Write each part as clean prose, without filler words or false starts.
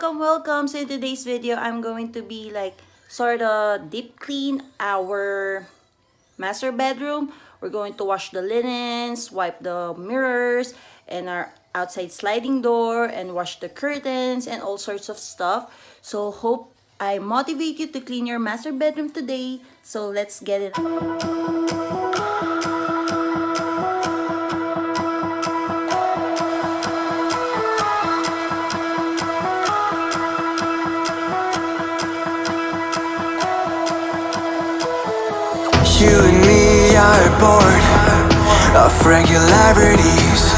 welcome. So in today's video, I'm going to be like sort of deep clean our master bedroom. We're going to wash the linens, wipe the mirrors, and our outside sliding door, and wash the curtains, and all sorts of stuff. So hope I motivate you to clean your master bedroom today. So let's get it. You and me are bored of regularities,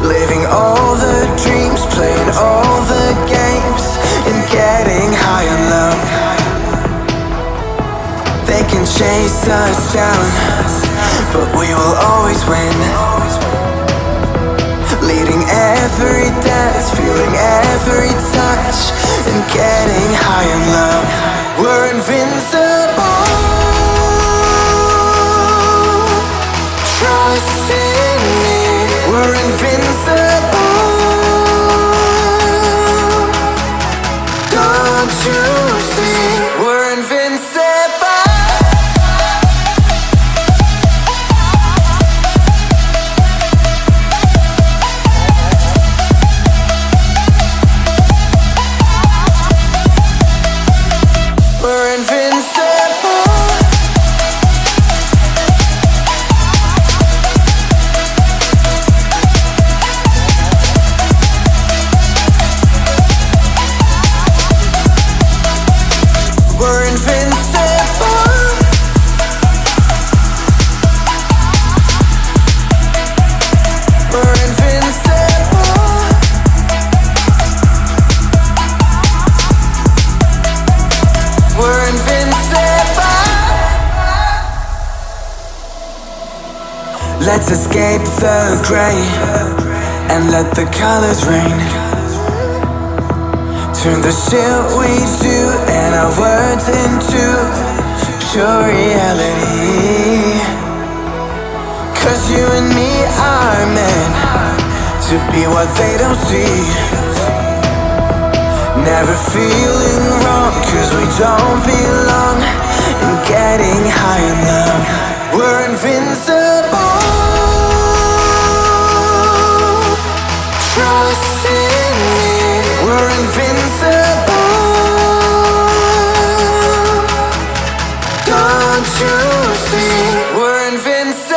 living all the dreams, playing all the games, and getting high on love. They can chase us down, but we will always win. Leading every dance, feeling every touch, and getting high on love. We're invincible. Trust in me. We're invincible. Don't you see? We're invincible. We're invincible. We're invincible. We're invincible. We're invincible. Let's escape the gray and let the colors rain. Turn the shit we do and our words into pure reality. 'Cause you and me are meant to be what they don't see. Never feeling wrong 'cause we don't belong, and getting high in love. We're invincible. Trust in me. We're invincible. Don't you see? We're invincible.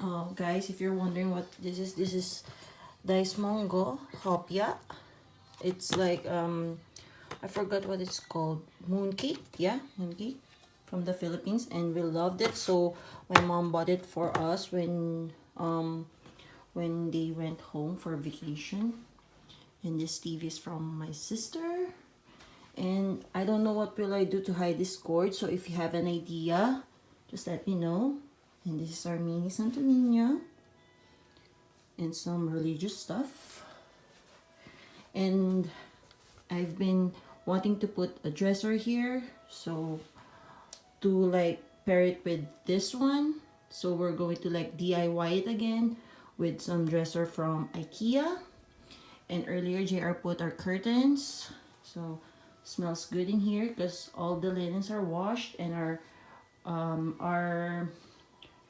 Oh, guys, if you're wondering what this is Dice Mongo Hopia. It's like I forgot what it's called. Mooncake, yeah, mooncake from the Philippines, and we loved it. So my mom bought it for us when they went home for vacation. And this TV is from my sister. And I don't know what will I do to hide this cord. So if you have an idea, just let me know. And this is our mini Santo Niño. And some religious stuff. And I've been wanting to put a dresser here. So to like pair it with this one. So we're going to like DIY it again with some dresser from IKEA. And earlier JR put our curtains. So smells good in here because all the linens are washed and our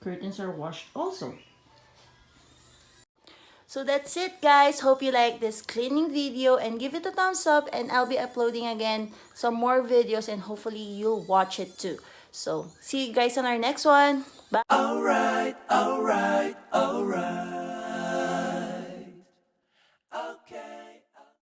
curtains are washed also. So that's it, guys. Hope you like this cleaning video and give it a thumbs up, and I'll be uploading again some more videos and hopefully you'll watch it too. So see you guys on our next one. Bye. Alright, alright, alright.